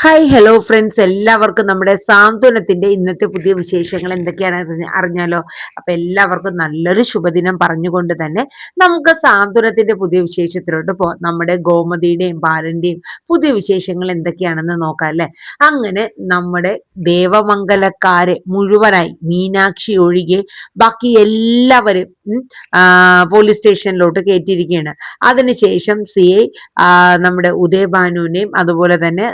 Hi hello friends, എല്ലാവർക്കും നമ്മുടെ സാന്ത്വനത്തിന്റെ ഇന്നത്തെ പുതിയ വിശേഷങ്ങൾ എന്തൊക്കെയാണ് അറിഞ്ഞാലോ. അപ്പൊ എല്ലാവർക്കും നല്ലൊരു ശുഭദിനം പറഞ്ഞുകൊണ്ട് തന്നെ നമുക്ക് സാന്ത്വനത്തിന്റെ പുതിയ വിശേഷത്തിലോട്ട് നമ്മുടെ ഗോമതിയുടെയും ബാലന്റെയും പുതിയ വിശേഷങ്ങൾ എന്തൊക്കെയാണെന്ന് നോക്കാം അല്ലെ. അങ്ങനെ നമ്മുടെ ദേവമംഗലക്കാരെ മുഴുവനായി മീനാക്ഷി ഒഴികെ ബാക്കി എല്ലാവരും പോലീസ് സ്റ്റേഷനിലോട്ട് കയറ്റിയിരിക്കുകയാണ്. അതിനുശേഷം നമ്മുടെ ഉദയഭാനുവിനെയും അതുപോലെ തന്നെ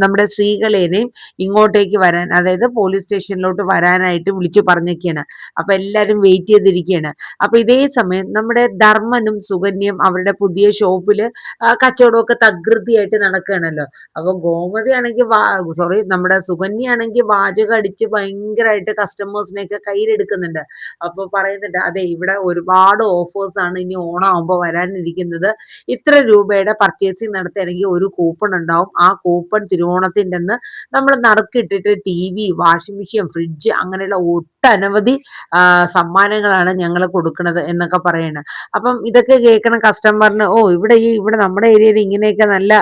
നമ്മുടെ സ്ത്രീകളെയും ഇങ്ങോട്ടേക്ക് വരാൻ, അതായത് പോലീസ് സ്റ്റേഷനിലോട്ട് വരാനായിട്ട് വിളിച്ചു പറഞ്ഞൊക്കെയാണ്. അപ്പൊ എല്ലാരും വെയിറ്റ് ചെയ്തിരിക്കുകയാണ്. അപ്പൊ ഇതേ സമയം നമ്മുടെ ധർമ്മനും സുകന്യയും അവരുടെ പുതിയ ഷോപ്പില് കച്ചവടമൊക്കെ തകൃതിയായിട്ട് നടക്കുകയാണല്ലോ. അപ്പൊ ഗോമതി ആണെങ്കിൽ നമ്മുടെ സുകന്യ ആണെങ്കിൽ വാചകം അടിച്ച് ഭയങ്കരമായിട്ട് കസ്റ്റമേഴ്സിനെയൊക്കെ കയ്യിലെടുക്കുന്നുണ്ട്. അപ്പൊ പറയുന്നുണ്ട്, അതെ ഇവിടെ ഒരുപാട് ഓഫേഴ്സ് ആണ് ഇനി ഓണാകുമ്പോൾ വരാനിരിക്കുന്നത്. ഇത്ര രൂപയുടെ പർച്ചേസിങ് നടത്തുകയാണെങ്കിൽ ഒരു കൂപ്പൺ ഉണ്ടാവും. ആ കൂപ്പൺ തിരുവോണത്തിൻ്റെ അന്ന് നമ്മൾ നറുക്കിട്ടിട്ട് TV, വാഷിംഗ് മെഷീൻ, ഫ്രിഡ്ജ് അങ്ങനെയുള്ള ഒട്ടനവധി സമ്മാനങ്ങളാണ് ഞങ്ങൾ കൊടുക്കുന്നത് എന്നൊക്കെ പറയണം. അപ്പം ഇതൊക്കെ കേൾക്കണ കസ്റ്റമറിന്, ഇവിടെ നമ്മുടെ ഏരിയയിൽ ഇങ്ങനെയൊക്കെ നല്ല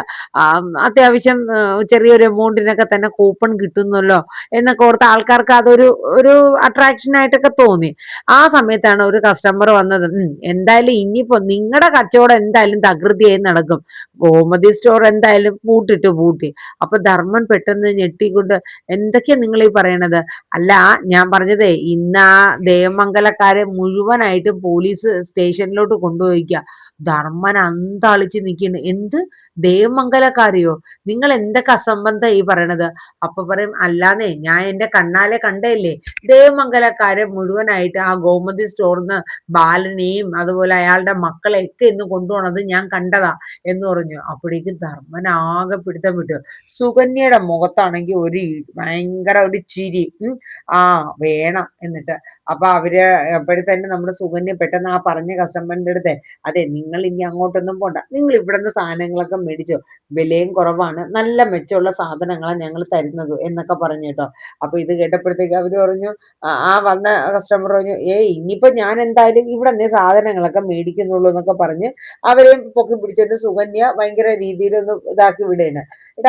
അത്യാവശ്യം ചെറിയൊരു എമൗണ്ടിനൊക്കെ തന്നെ കൂപ്പൺ കിട്ടുന്നല്ലോ എന്നൊക്കെ ഓർത്ത് ആൾക്കാർക്ക് അതൊരു ഒരു അട്രാക്ഷൻ ആയിട്ടൊക്കെ തോന്നി. ആ സമയത്താണ് ഒരു കസ്റ്റമർ വന്നത്. എന്തായാലും ഇനിയിപ്പോ നിങ്ങളുടെ കച്ചവടം എന്തായാലും തകൃതിയായി നടക്കും, ഗോമതി സ്റ്റോർ എന്തായാലും പൂട്ടി. അപ്പൊ ധർമ്മൻ പെട്ടെന്ന് ഞെട്ടിക്കൊണ്ട്, എന്തൊക്കെയാ നിങ്ങൾ ഈ പറയണത്? അല്ല, ഞാൻ പറഞ്ഞതേ ഇന്ന് ആ ദേവമംഗലക്കാരെ മുഴുവനായിട്ടും പോലീസ് സ്റ്റേഷനിലോട്ട് കൊണ്ടുപോയിക്ക. ധർമ്മൻ അന്താളിച്ച് നിൽക്കുന്നു. എന്ത് ദേവമംഗലക്കാരെയോ? നിങ്ങൾ എന്തൊക്കെ അസംബന്ധം ഈ പറയണത്? അപ്പൊ പറയും, അല്ലാന്നേ ഞാൻ എന്റെ കണ്ണാലെ കണ്ടല്ലേ, ദേവമംഗലക്കാരെ മുഴുവനായിട്ട് ആ ഗോമതി സ്റ്റോറിന്ന് ബാലനെയും അതുപോലെ അയാളുടെ മക്കളെയൊക്കെ ഇന്ന് കൊണ്ടുപോണത് ഞാൻ കണ്ടതാ എന്ന് പറഞ്ഞു. അപ്പോഴേക്കും ധർമ്മൻ ആകെ പിടുത്തം വിട്ടു. സുകന്യയുടെ മുഖത്താണെങ്കിൽ ഭയങ്കര ഒരു ചിരി. വേണം എന്നിട്ട്. അപ്പൊ അപ്പോഴത്തന്നെ നമ്മുടെ സുകന്യ പെട്ടെന്ന് ആ പറഞ്ഞ കസ്റ്റമറിന്റെ അടുത്ത്, അതെ നിങ്ങൾ ഇനി അങ്ങോട്ടൊന്നും പോണ്ട, നിങ്ങൾ ഇവിടുന്ന് സാധനങ്ങളൊക്കെ മേടിച്ചോ, വിലയും കുറവാണ്, നല്ല മെച്ചമുള്ള സാധനങ്ങളാണ് ഞങ്ങൾ തരുന്നത് എന്നൊക്കെ പറഞ്ഞു കേട്ടോ. അപ്പൊ ഇത് കേട്ടപ്പോഴത്തേക്ക് അവര് പറഞ്ഞു, ആ വന്ന കസ്റ്റമർ പറഞ്ഞു, ഇനിയിപ്പോ ഞാൻ എന്തായാലും ഇവിടെ സാധനങ്ങളൊക്കെ മേടിക്കുന്നുള്ളൂ എന്നൊക്കെ പറഞ്ഞ് അവരെയും പൊക്കി പിടിച്ചിട്ട് സുകന്യ ഭയങ്കര രീതിയിലൊന്ന് ഇതാക്കി വിടുകയാണ്.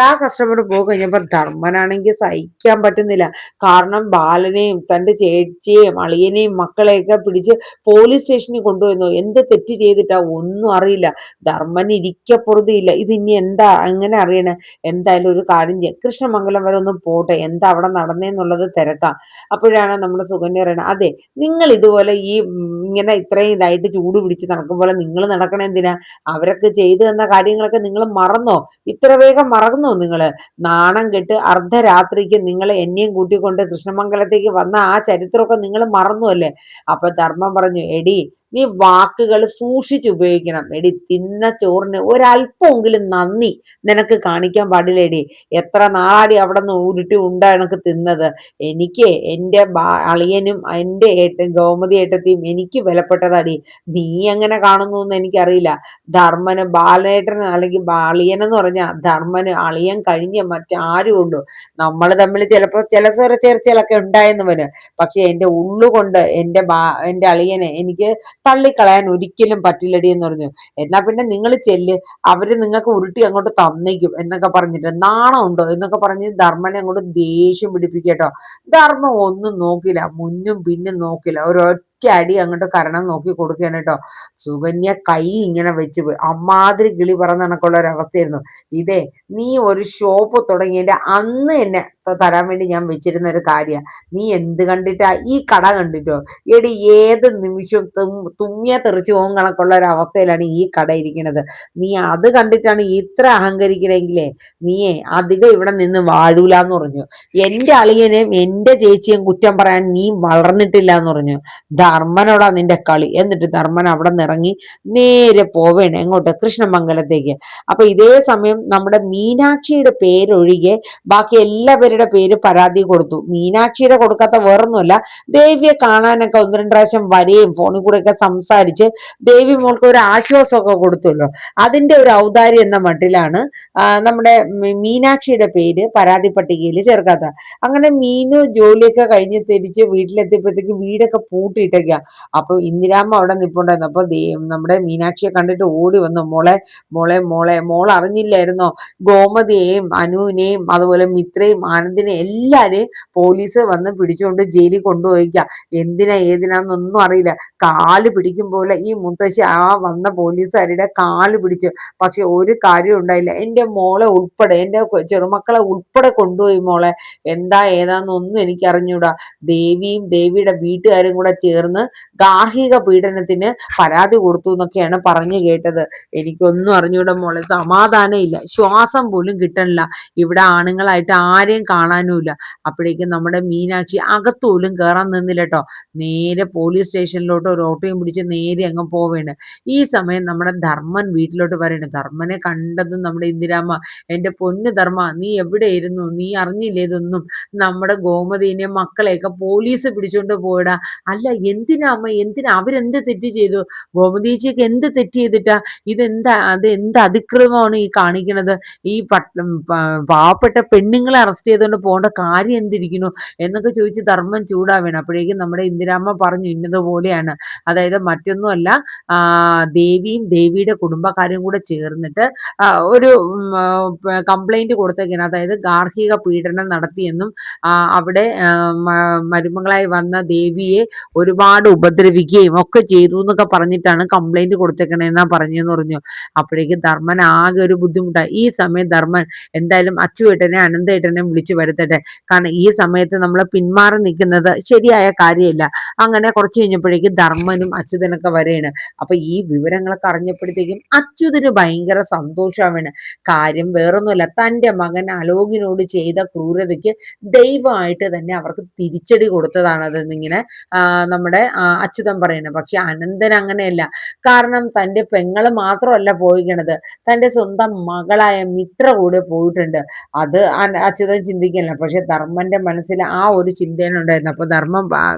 ആ കസ്റ്റമർ പോയി കഴിഞ്ഞപ്പോൾ ധർമ്മനാണെങ്കിൽ സഹിക്കാൻ പറ്റുന്നില്ല. കാരണം ബാലനെയും തന്റെ ചേച്ചിയെയും അളിയനെയും മക്കളെയൊക്കെ പിടിച്ച് പോലീസ് സ്റ്റേഷനിൽ കൊണ്ടുവന്നു. എന്ത് തെറ്റ് ചെയ്തിട്ടാ ഒന്നും അറിയില്ല. ധർമ്മന് ഇരിക്കപ്പുറതിയില്ല. ഇത് ഇനി എന്താ അങ്ങനെ അറിയണേ? എന്തായാലും ഒരു കാര്യം ചെയ്യാം, കൃഷ്ണമംഗലം വരെ ഒന്ന് പോട്ടെ, എന്താ അവിടെ നടന്നേന്നുള്ളത് തിരക്കാം. അപ്പോഴാണ് നമ്മുടെ സുകന്യ പറയുന്നത്, അതെ നിങ്ങൾ ഇതുപോലെ ഇങ്ങനെ ഇത്രയും ഇതായിട്ട് ചൂട് പിടിച്ച് നടക്കുമ്പോൾ നിങ്ങൾ നടക്കണ എന്തിനാ? അവരൊക്കെ ചെയ്തു തന്ന കാര്യങ്ങളൊക്കെ നിങ്ങൾ മറന്നോ? ഇത്ര വേഗം മറന്നോ നിങ്ങള്? നാണം കെട്ട് അർദ്ധരാത്രിക്ക് നിങ്ങൾ എന്നെയും കൂട്ടിക്കൊണ്ട് കൃഷ്ണമംഗലത്തേക്ക് വന്ന ആ ചരിത്രമൊക്കെ നിങ്ങൾ മറന്നു അല്ലേ? അപ്പൊ ധർമ്മം പറഞ്ഞു, എടി നീ വാക്കുകൾ സൂക്ഷിച്ചുപയോഗിക്കണം. എടി തിന്ന ചോറിന് ഒരല്പമെങ്കിലും നന്ദി നിനക്ക് കാണിക്കാൻ പാടില്ലേടി? എത്ര നാളാടി അവിടെ നിന്ന് ഉരുട്ടി എനക്ക് തിന്നത്. എനിക്ക് എൻ്റെ അളിയനും എൻ്റെ ഗോമതി ഏട്ടത്തിയും എനിക്ക് വിലപ്പെട്ടതാടി. നീ എങ്ങനെ കാണുന്നു എന്ന് എനിക്കറിയില്ല. ധർമ്മന് ബാലേട്ടന് അല്ലെങ്കിൽ അളിയനെന്ന് പറഞ്ഞാൽ ധർമ്മന് അളിയൻ കഴിഞ്ഞ് മറ്റാരും ഉള്ളൂ. നമ്മൾ തമ്മിൽ ചിലപ്പോൾ ചില സ്വരച്ചേർച്ചകളൊക്കെ ഉണ്ടായെന്ന് വരും. പക്ഷെ എൻ്റെ ഉള്ളുകൊണ്ട് എൻ്റെ അളിയനെ എനിക്ക് തള്ളിക്കളയാൻ ഒരിക്കലും പറ്റില്ലടി എന്ന് പറഞ്ഞു. എന്നാ പിന്നെ നിങ്ങൾ ചെല്ല്, അവര് നിങ്ങൾക്ക് ഉരുട്ടി അങ്ങോട്ട് തന്നേക്കും എന്നൊക്കെ പറഞ്ഞിട്ട്, നാണം ഉണ്ടോ എന്നൊക്കെ പറഞ്ഞ് ധർമ്മനെ അങ്ങോട്ട് ദേഷ്യം പിടിപ്പിക്കട്ടോ. ധർമ്മം ഒന്നും നോക്കില്ല, മുന്നും പിന്നും നോക്കില്ല, ഒരൊറ്റ അടി അങ്ങോട്ട് കരണം നോക്കി കൊടുക്കുകയാണ് കേട്ടോ. സുകന്യ കൈ ഇങ്ങനെ വെച്ച് പോയി. അമ്മാതിരി കിളി പറന്ന് കണക്കുള്ള ഒരു അവസ്ഥയായിരുന്നു. ഇതേ നീ ഒരു ഷോപ്പ് തുടങ്ങിയതിന്റെ അന്ന് എന്നെ തരാൻ വേണ്ടി ഞാൻ വെച്ചിരുന്ന ഒരു കാര്യ. നീ എന്ത് കണ്ടിട്ടാ? ഈ കട കണ്ടിട്ടോ? എടി ഏത് നിമിഷവും തുമ്മിയ തെറിച്ചു പോകും കണക്കുള്ള ഒരു അവസ്ഥയിലാണ് ഈ കട ഇരിക്കുന്നത്. നീ അത് കണ്ടിട്ടാണ് ഇത്ര അഹങ്കരിക്കണെങ്കിലേ നീയെ അധികം ഇവിടെ നിന്ന് വാഴൂലെന്ന് പറഞ്ഞു. എൻ്റെ അളിയനെയും എൻ്റെ ചേച്ചിയും കുറ്റം പറയാൻ നീ വളർന്നിട്ടില്ല എന്ന് പറഞ്ഞു. ധർമ്മനോടാ നിന്റെ കളി. എന്നിട്ട് ധർമ്മൻ അവിടെ നിന്ന് ഇറങ്ങി നേരെ പോവേണ് എങ്ങോട്ട്? കൃഷ്ണമംഗലത്തേക്ക്. അപ്പൊ ഇതേ സമയം നമ്മുടെ മീനാക്ഷിയുടെ പേരൊഴികെ ബാക്കി എല്ലാവരുടെ ആരുടെ പേര് പരാതി കൊടുത്തു. മീനാക്ഷിയുടെ കൊടുക്കാത്ത വേറൊന്നുമല്ല, ദേവിയെ കാണാനൊക്കെ ഒന്ന് രണ്ട് പ്രാവശ്യം വരെയും ഫോണിൽ കൂടെ ഒക്കെ സംസാരിച്ച് ദേവി മോൾക്ക് ഒരു ആശ്വാസമൊക്കെ കൊടുത്തല്ലോ. അതിന്റെ ഒരു ഔദാര്യം എന്ന മട്ടിലാണ് നമ്മുടെ മീനാക്ഷിയുടെ പേര് പരാതി പട്ടികയിൽ ചേർക്കാത്ത. അങ്ങനെ മീനു ജോലിയൊക്കെ കഴിഞ്ഞ് തിരിച്ച് വീട്ടിലെത്തിയപ്പോഴത്തേക്ക് വീടൊക്കെ പൂട്ടിയിട്ടേക്ക. അപ്പൊ ഇന്ദിരാമ്മ അവിടെ നിപ്പുണ്ടായിരുന്നു. അപ്പൊ നമ്മുടെ മീനാക്ഷിയെ കണ്ടിട്ട് ഓടി വന്നു, മോളെ മോളെ മോളെ മോൾ അറിഞ്ഞില്ലായിരുന്നോ, ഗോമതിയെയും അനുവിനെയും അതുപോലെ മിത്രയും ആനന്ദിനെയും എല്ലാരെയും പോലീസ് വന്ന് പിടിച്ചുകൊണ്ട് ജയിലിൽ കൊണ്ടുപോയിക്ക. എന്തിനാ ഏതിനാന്നൊന്നും അറിയില്ല. കാല് പിടിക്കും പോലെ ഈ മുത്തശ്ശി ആ വന്ന പോലീസുകാരുടെ കാല് പിടിച്ചു. പക്ഷെ ഒരു കാര്യം ഉണ്ടായില്ല. എൻ്റെ മോളെ ഉൾപ്പെടെ, എൻ്റെ ചെറുമക്കളെ ഉൾപ്പെടെ കൊണ്ടുപോയി മോളെ. എന്താ ഏതാന്നൊന്നും എനിക്ക് അറിഞ്ഞൂടാ. ദേവിയും ദേവിയുടെ വീട്ടുകാരും കൂടെ ചേർന്ന് ഗാർഹിക പീഡനത്തിന് പരാതി കൊടുത്തു എന്നൊക്കെയാണ് പറഞ്ഞു കേട്ടത്. എനിക്കൊന്നും അറിഞ്ഞൂടാ മോളെ, സമാധാനം ഇല്ല, ശ്വാസം പോലും കിട്ടണില്ല. ഇവിടെ ആണുങ്ങളായിട്ട് ആരെയും കാണാനുമില്ല. അപ്പോഴേക്കും നമ്മുടെ മീനാക്ഷി അകത്തുപോലും കയറാൻ നിന്നില്ല കേട്ടോ. നേരെ പോലീസ് സ്റ്റേഷനിലോട്ട് ഒരു ഓട്ടോയും പിടിച്ച് നേരെ അങ്ങ് പോവേണ്. ഈ സമയം നമ്മുടെ ധർമ്മൻ വീട്ടിലോട്ട് പറയണ. ധർമ്മനെ കണ്ടതും നമ്മുടെ ഇന്ദിരാമ്മ, എൻ്റെ പൊന്നു ധർമ്മ, നീ എവിടെയായിരുന്നു, നീ അറിഞ്ഞില്ലേ ഇതൊന്നും, നമ്മുടെ ഗോമതീനെ മക്കളെയൊക്കെ പോലീസ് പിടിച്ചോണ്ട് പോയിടാ. അല്ല എന്തിനാ അമ്മ, എന്തിനാ, അവരെന്ത് തെറ്റ് ചെയ്തു, ഗോമതീച്ചിക്ക് എന്ത് തെറ്റ് ചെയ്തിട്ടാ, എന്ത് അതിക്രമമാണ് ഈ കാണിക്കണത്, ഈ പാവപ്പെട്ട പെണ്ണുങ്ങളെ അറസ്റ്റ് ചെയ്തുകൊണ്ട് പോകേണ്ട കാര്യം എന്തിരിക്കുന്നു എന്നൊക്കെ ചോദിച്ച് ധർമ്മം ചൂടാവേണം. അപ്പോഴേക്കും നമ്മുടെ ഇന്ദിരാമ്മ പറഞ്ഞു, ഇന്നതുപോലെയാണ്, അതായത് മറ്റൊന്നുമല്ല, ദേവിയും ദേവിയുടെ കുടുംബക്കാരും കൂടെ ചേർന്നിട്ട് ഒരു കംപ്ലൈന്റ് കൊടുത്തേക്കാണ്. അതായത് ഗാർഹിക പീഡനം നടത്തിയെന്നും അവിടെ മരുമകളായി വന്ന ദേവിയെ ഒരുപാട് ഉപദ്രവിക്കുകയും ഒക്കെ ചെയ്തു എന്നൊക്കെ പറഞ്ഞിട്ടാണ് കംപ്ലൈന്റ് കൊടുത്തേക്കണെന്നാ പറഞ്ഞെന്ന് പറഞ്ഞു. അപ്പോഴേക്കും ധർമ്മൻ ആകെ ഒരു ബുദ്ധിമുട്ടായി. ഈ സമയം ധർമ്മൻ എന്തായാലും അച്ചുവേട്ടനെ അനന്തേട്ടനെ വിളിച്ചു വരുത്തട്ടെ, കാരണം ഈ സമയത്ത് നമ്മൾ പിന്മാറി നിൽക്കുന്നത് ശരിയായ കാര്യമില്ല. അങ്ങനെ കുറച്ച് കഴിഞ്ഞപ്പോഴേക്കും ധർമ്മനും അച്യുതനൊക്കെ വരെയാണ്. അപ്പൊ ഈ വിവരങ്ങളൊക്കെ അറിഞ്ഞപ്പോഴത്തേക്കും അച്യുതന് ഭയങ്കര സന്തോഷമാണ്. കാര്യം വേറൊന്നുമല്ല, തൻ്റെ മകൻ അലോകിനോട് ചെയ്ത ക്രൂരതയ്ക്ക് ദൈവമായിട്ട് തന്നെ അവർക്ക് തിരിച്ചടി കൊടുത്തതാണതെന്നിങ്ങനെ നമ്മുടെ അച്യുതൻ പറയുന്നത്. പക്ഷെ അനന്തൻ അങ്ങനെയല്ല. കാരണം തൻ്റെ പെങ്ങള് മാത്രമല്ല പോയിക്കണത്, തൻ്റെ സ്വന്തം മകളായ മിത്ര കൂടെ പോയിട്ടുണ്ട്. അത് അച്യുതൻ ചിന്തിക്കില്ല. പക്ഷെ ധർമ്മന്റെ മനസ്സിൽ ആ ഒരു ചിന്തയാണ് ഉണ്ടായിരുന്നത്. അപ്പൊ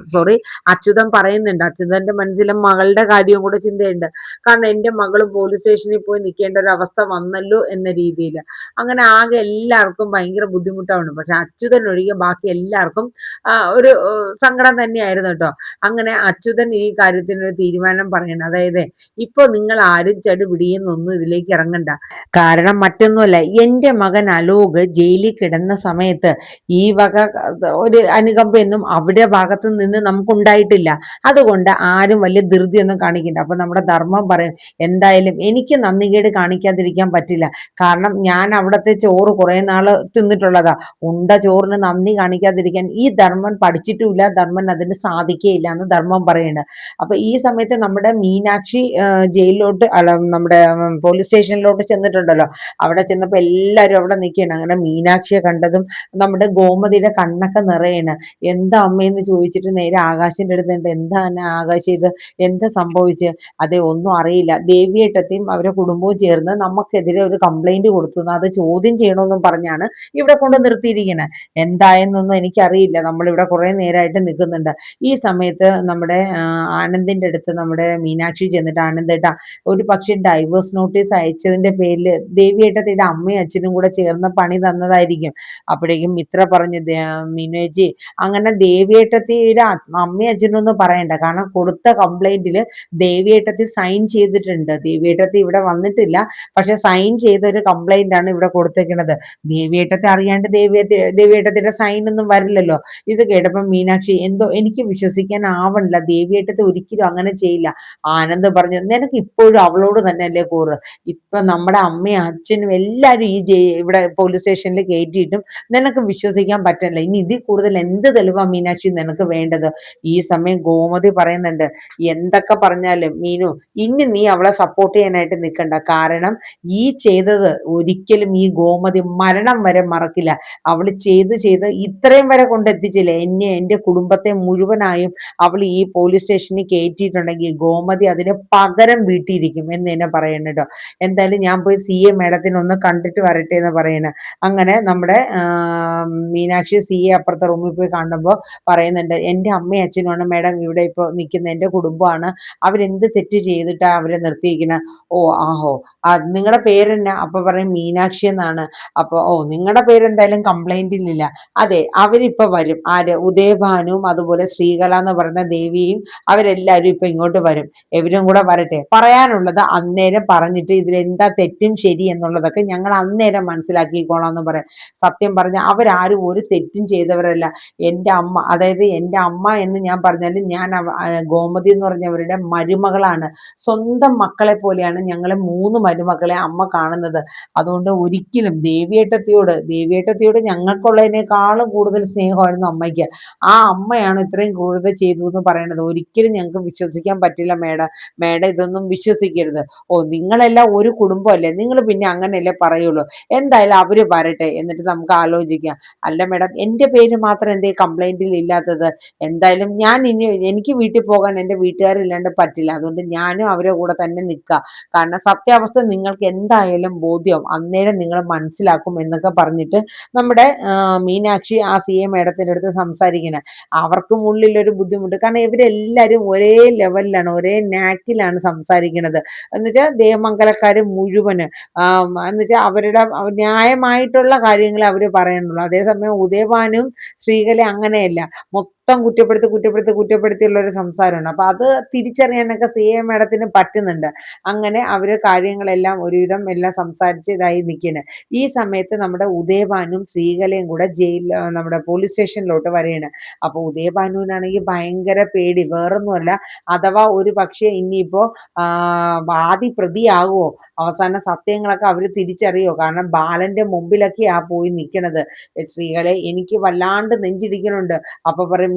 അച്യുതൻ പറയുന്നുണ്ട്, അച്യുതന്റെ മനസ്സിലെ മകളുടെ കാര്യവും കൂടെ ചിന്തയുണ്ട്. കാരണം എൻ്റെ മകളും പോലീസ് സ്റ്റേഷനിൽ പോയി നിൽക്കേണ്ട ഒരു അവസ്ഥ വന്നല്ലോ എന്ന രീതിയിൽ. അങ്ങനെ ആകെ എല്ലാവർക്കും ഭയങ്കര ബുദ്ധിമുട്ടാണ്. പക്ഷെ അച്യുതൻ ഒഴികെ ബാക്കി എല്ലാവർക്കും ഒരു സങ്കടം തന്നെയായിരുന്നു കേട്ടോ. അങ്ങനെ അച്യുതൻ ഈ കാര്യത്തിനൊരു തീരുമാനം പറയണം. അതായത് ഇപ്പൊ നിങ്ങൾ ആരും ചടുപിടിയെന്നൊന്നും ഇതിലേക്ക് ഇറങ്ങണ്ട. കാരണം മറ്റൊന്നുമല്ല, എൻ്റെ മകൻ അലോക് ജയിലിൽ കിടന്ന സമയത്ത് ഈ വക ഒരു അനുകമ്പയൊന്നും അവിടെ ഭാഗത്തു നിന്ന് നമുക്കുണ്ടായിട്ടില്ല. അതുകൊണ്ട് ആരും വലിയ ധൃതിയൊന്നും കാണിക്കണ്ട. അപ്പൊ നമ്മുടെ ധർമ്മം പറയും, എന്തായാലും എനിക്ക് നന്ദികേട് കാണിക്കാതിരിക്കാൻ പറ്റില്ല. കാരണം ഞാൻ അവിടുത്തെ ചോറ് കുറെ നാള് തിന്നിട്ടുള്ളതാ. ഉണ്ട ചോറിന് നന്ദി കാണിക്കാതിരിക്കാൻ ഈ ധർമ്മൻ പഠിച്ചിട്ടുമില്ല, ധർമ്മൻ അതിന് സാധിക്കുകയില്ല എന്ന് ധർമ്മം പറയുന്നുണ്ട്. അപ്പൊ ഈ സമയത്ത് നമ്മുടെ മീനാക്ഷി ജയിലിലോട്ട് നമ്മുടെ പോലീസ് സ്റ്റേഷനിലോട്ട് ചെന്നിട്ടുണ്ടല്ലോ. അവിടെ ചെന്നപ്പോ എല്ലാവരും അവിടെ നിൽക്കുകയാണ്. അങ്ങനെ മീനാക്ഷിയെ കണ്ടതും നമ്മുടെ ഗോമതിയുടെ കണ്ണൊക്കെ നിറയാണ്. എന്താ അമ്മയെന്ന് ചോദിച്ചിട്ട് നേരെ ആകാശിന്റെ അടുത്തുണ്ട്. എന്താ ആകാശം ഇത്, എന്താ സംഭവിച്ച്? അതെ, ഒന്നും അറിയില്ല, ദേവിയേട്ടത്തെയും അവരുടെ കുടുംബവും ചേർന്ന് നമുക്കെതിരെ ഒരു കംപ്ലൈന്റ് കൊടുത്തു, അത് ചോദ്യം ചെയ്യണമെന്നും പറഞ്ഞാണ് ഇവിടെ കൊണ്ട് നിർത്തിയിരിക്കുന്നത്. എന്തായെന്നൊന്നും എനിക്കറിയില്ല, നമ്മളിവിടെ കുറെ നേരമായിട്ട് നിൽക്കുന്നുണ്ട്. ഈ സമയത്ത് നമ്മുടെ ആനന്ദിന്റെ അടുത്ത് നമ്മുടെ മീനാക്ഷി ചെന്നിട്ട്, ആനന്ദേട്ട, ഒരു പക്ഷെ ഡൈവേഴ്സ് നോട്ടീസ് അയച്ചതിന്റെ പേരിൽ ദേവിയേട്ടത്തിയുടെ അമ്മയും അച്ഛനും കൂടെ ചേർന്ന് പണി തന്നതായിരിക്കും. അപ്പോഴേക്കും മിത്ര പറഞ്ഞു, മീനേജി, അങ്ങനെ ദേവിയേട്ടത്തിയുടെ അമ്മയും അച്ഛനും ഒന്നും പറയണ്ട. കാരണം കൊടുത്ത കംപ്ലൈന്റില് ദേവിയേട്ടത്തി സൈൻ ചെയ്തിട്ടുണ്ട്. ദേവിയേട്ടത്തി ഇവിടെ വന്നിട്ടില്ല, പക്ഷെ സൈൻ ചെയ്ത ഒരു കംപ്ലൈന്റ് ആണ് ഇവിടെ കൊടുത്തേക്കുന്നത്. ദേവിയേട്ടത്തെ അറിയാണ്ട് ദേവിയേട്ടത്തിയുടെ സൈൻ ഒന്നും വരില്ലല്ലോ. ഇത് കേട്ടപ്പോൾ മീനാക്ഷി, എന്തോ എനിക്ക് വിശ്വസിക്കാൻ ആവണില്ല, ദേവിയേട്ടത്തെ ഒരിക്കലും അങ്ങനെ ചെയ്യില്ല. ആനന്ദ് പറഞ്ഞു, നിനക്ക് ഇപ്പോഴും അവളോട് തന്നെ അല്ലേ കൂറ്? ഇപ്പൊ നമ്മുടെ അമ്മയും അച്ഛനും എല്ലാവരും ഇവിടെ പോലീസ് സ്റ്റേഷനിൽ കയറ്റിയിട്ടും നിനക്ക് വിശ്വസിക്കാൻ പറ്റില്ല. ഇനി ഇതിൽ കൂടുതൽ എന്ത് തെളിവാ മീനാക്ഷി നിനക്ക് വേണ്ടത്? ഈ സമയം ഗോമതി പറയുന്നുണ്ട്, എന്തൊക്കെ പറഞ്ഞാലും മീനു, ഇനി നീ അവളെ സപ്പോർട്ട് ചെയ്യാനായിട്ട് നിൽക്കണ്ട. കാരണം ഈ ചെയ്തത് ഒരിക്കലും ഈ ഗോമതി മരണം വരെ മറക്കില്ല. അവള് ചെയ്ത് ഇത്രയും വരെ കൊണ്ടെത്തിച്ചില്ലേ എന്നെ, എൻ്റെ കുടുംബത്തെ മുഴുവനായും അവൾ ഈ പോലീസ് സ്റ്റേഷനിൽ കയറ്റിയിട്ടുണ്ടെങ്കിൽ ഗോമതി അതിന് പകരം വീട്ടിയിരിക്കും എന്ന് തന്നെ പറയണം കേട്ടോ. എന്തായാലും ഞാൻ പോയി CA മേഡത്തിനെ ഒന്ന് കണ്ടിട്ട് വരട്ടെ എന്ന് പറയണ. അങ്ങനെ നമ്മുടെ മീനാക്ഷി സി എ അപ്പുറത്തെ റൂമിൽ പോയി കാണുമ്പോൾ പറയുന്നുണ്ട്, എൻ്റെ അമ്മയും അച്ഛനുമാണ് മാഡം ഇവിടെ ഇപ്പോൾ നിൽക്കുന്നത്, എൻ്റെ കുടുംബമാണ്, അവരെന്ത് തെറ്റ് ചെയ്തിട്ടാ അവരെ നിർത്തിയിരിക്കുന്നത്. ഓ ആഹോ, നിങ്ങളുടെ പേരെന്നാ? അപ്പൊ പറയും മീനാക്ഷി എന്നാണ്. അപ്പൊ ഓ, നിങ്ങളുടെ പേര് എന്തായാലും കംപ്ലൈന്റിലില്ല. അതെ, അവരിപ്പൊ വരും. ആര്? ഉദയഭാനുവും അതുപോലെ ശ്രീകല എന്ന് പറയുന്ന ദേവിയും അവരെല്ലാവരും ഇപ്പൊ ഇങ്ങോട്ട് വരും. ഇവരും കൂടെ വരട്ടെ. പറയാനുള്ളത് അന്നേരം പറഞ്ഞിട്ട് ഇതിലെന്താ തെറ്റും ശരി എന്നുള്ളതൊക്കെ ഞങ്ങൾ അന്നേരം മനസ്സിലാക്കിക്കോളാം എന്ന് പറയാം. സത്യം പറഞ്ഞ അവരാരും ഒരു തെറ്റും ചെയ്തവരല്ല. എൻ്റെ അമ്മ, അതായത് എൻ്റെ അമ്മ എന്ന് ഞാൻ പറഞ്ഞാലും ഞാൻ ഗോമതി എന്ന് പറഞ്ഞവരുടെ മരുമകളാണ്. സ്വന്തം മക്കളെ പോലെയാണ് ഞങ്ങളെ 3 മരുമക്കളെ അമ്മ കാണുന്നത്. അതുകൊണ്ട് ഒരിക്കലും ദേവിയേട്ടത്തിയോട് ഞങ്ങൾക്കുള്ളതിനേക്കാളും കൂടുതൽ സ്നേഹമായിരുന്നു അമ്മയ്ക്ക്. ആ അമ്മയാണ് ഇത്രയും ക്രൂരത ചെയ്തു എന്ന് പറയുന്നത്. ഒരിക്കലും ഞങ്ങൾക്ക് വിശ്വസിക്കാൻ പറ്റില്ല മേഡം. മേഡം ഇതൊന്നും വിശ്വസിക്കരുത്. ഓ, നിങ്ങളെല്ലാം ഒരു കുടുംബമല്ലേ, നിങ്ങൾ പിന്നെ അങ്ങനെയല്ലേ പറയുള്ളൂ. എന്തായാലും അവര് വരട്ടെ, എന്നിട്ട് നമുക്ക് ആലോചിക്കാം. അല്ല മേഡം, എൻ്റെ പേര് മാത്രം എന്തേ കംപ്ലൈന്റിൽ ഇല്ലാത്തത്? എന്തായാലും എനിക്ക് വീട്ടിൽ പോകാൻ എൻ്റെ വീട്ടുകാരില്ലാണ്ട് പറ്റില്ല. അതുകൊണ്ട് ഞാനും അവരുടെ കൂടെ തന്നെ നിൽക്കാം. കാരണം സത്യാവസ്ഥ നിങ്ങൾക്ക് എന്തായാലും ബോധ്യവും, അന്നേരം നിങ്ങൾ മനസ്സിലാക്കും എന്നൊക്കെ പറഞ്ഞിട്ട് നമ്മുടെ മീനാക്ഷി ആ സി എ മേഡത്തിൻ്റെ അടുത്ത് സംസാരിക്കുന്നത്. അവർക്കും ഉള്ളിലൊരു ബുദ്ധിമുട്ട്. കാരണം ഇവരെല്ലാവരും ഒരേ ലെവലിലാണ്, ഒരേ നാക്കിലാണ് സംസാരിക്കുന്നത്. എന്നുവെച്ചാൽ ദേവമംഗലക്കാർ മുഴുവന് എന്നുവെച്ചാൽ അവരുടെ ന്യായമായിട്ടുള്ള കാര്യങ്ങൾ അവർ പറയുന്നുള്ളൂ. അതേസമയം ഉദയഭാനും ശ്രീകല അങ്ങനെയല്ല, മൊത്തം കുറ്റപ്പെടുത്തിയുള്ള ഒരു സംസാരമാണ്. അപ്പൊ അത് തിരിച്ചറിയാനൊക്കെ സി എ മേഡത്തിന് പറ്റുന്നുണ്ട്. അങ്ങനെ അവര് കാര്യങ്ങളെല്ലാം ഒരുവിധം എല്ലാം സംസാരിച്ച് ഇതായി നിൽക്കുന്നത്. ഈ സമയത്ത് നമ്മുടെ ഉദയഭാനും ശ്രീകലയും കൂടെ നമ്മുടെ പോലീസ് സ്റ്റേഷനിലോട്ട് വരികയാണ്. അപ്പൊ ഉദയഭാനുവിനാണെങ്കിൽ ഭയങ്കര പേടി. വേറൊന്നുമല്ല, അഥവാ ഒരു പക്ഷേ ഇനിയിപ്പോ വാദി പ്രതിയാകുമോ, അവസാന സത്യങ്ങളൊക്കെ അവര് തിരിച്ചറിയോ? കാരണം ബാലന്റെ മുമ്പിലൊക്കെയാ പോയി നിൽക്കുന്നത്. ശ്രീകലെ, എനിക്ക് വല്ലാണ്ട് നെഞ്ചിടിക്കുന്നുണ്ട്. അപ്പൊ പറയും,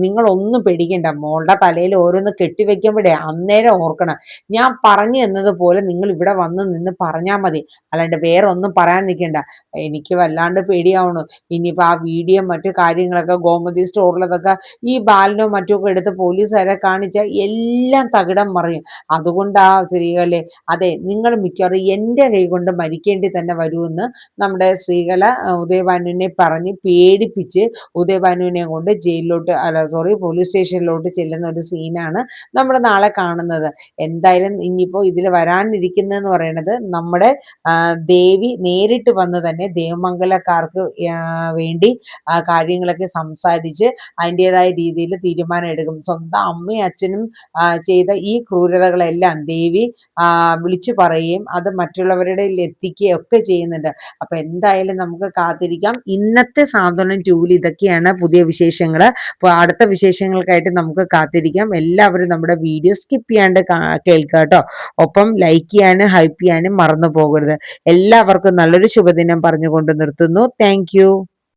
നിങ്ങളൊന്നും പേടിക്കണ്ട, മോളുടെ തലയിൽ ഓരോന്ന് കെട്ടിവെക്കുമ്പോഴേ അന്നേരം ഓർക്കണം, ഞാൻ പറഞ്ഞു എന്നതുപോലെ നിങ്ങൾ ഇവിടെ വന്ന് നിന്ന് പറഞ്ഞാൽ മതി, അല്ലാണ്ട് വേറെ ഒന്നും പറയാൻ നിൽക്കണ്ട. എനിക്ക് വല്ലാണ്ട് പേടിയാവണു. ഇനിയിപ്പോൾ ആ വീഡിയോ മറ്റു കാര്യങ്ങളൊക്കെ ഗോമതി സ്റ്റോറിലതൊക്കെ ഈ ബാലനോ മറ്റൊക്കെ എടുത്ത് പോലീസുകാരെ കാണിച്ചാൽ എല്ലാം തകിടം മറിയും. അതുകൊണ്ടാ ശ്രീകലെ, അതെ, നിങ്ങൾ മിക്കവാറും എൻ്റെ കൈ കൊണ്ട് മരിക്കേണ്ടി തന്നെ വരുമെന്ന് നമ്മുടെ ശ്രീകല ഉദയഭാനുവിനെ പറഞ്ഞ് പേടിപ്പിച്ച് ഉദയഭാനുവിനെ കൊണ്ട് പോലീസ് സ്റ്റേഷനിലോട്ട് ചെല്ലുന്ന ഒരു സീനാണ് നമ്മൾ നാളെ കാണുന്നത്. എന്തായാലും ഇനിയിപ്പോൾ ഇതിൽ വരാനിരിക്കുന്നതെന്ന് പറയുന്നത് നമ്മുടെ ദേവി നേരിട്ട് വന്ന് തന്നെ ദേവമംഗലക്കാർക്ക് വേണ്ടി കാര്യങ്ങളൊക്കെ സംസാരിച്ച് അതിൻ്റെതായ രീതിയിൽ തീരുമാനം എടുക്കും. സ്വന്തം അമ്മയും അച്ഛനും ചെയ്ത ഈ ക്രൂരതകളെല്ലാം ദേവി വിളിച്ചു പറയുകയും അത് മറ്റുള്ളവരുടെ എത്തിക്കുകയും ഒക്കെ ചെയ്യുന്നുണ്ട്. അപ്പൊ എന്തായാലും നമുക്ക് കാത്തിരിക്കാം. ഇന്നത്തെ സാന്ത്വനം 2 ഇതൊക്കെയാണ് പുതിയ വിശേഷങ്ങൾ. അപ്പോൾ അടുത്ത വിശേഷങ്ങൾക്കായിട്ട് നമുക്ക് കാത്തിരിക്കാം. എല്ലാവരും നമ്മുടെ വീഡിയോ സ്കിപ്പ് ചെയ്യാണ്ട് കേൾക്കുക കേട്ടോ. ഒപ്പം ലൈക്ക് ചെയ്യാനും ഹൈപ്പ് ചെയ്യാനും മറന്നു പോകരുത്. എല്ലാവർക്കും നല്ലൊരു ശുഭദിനം പറഞ്ഞുകൊണ്ട് നിർത്തുന്നു. താങ്ക്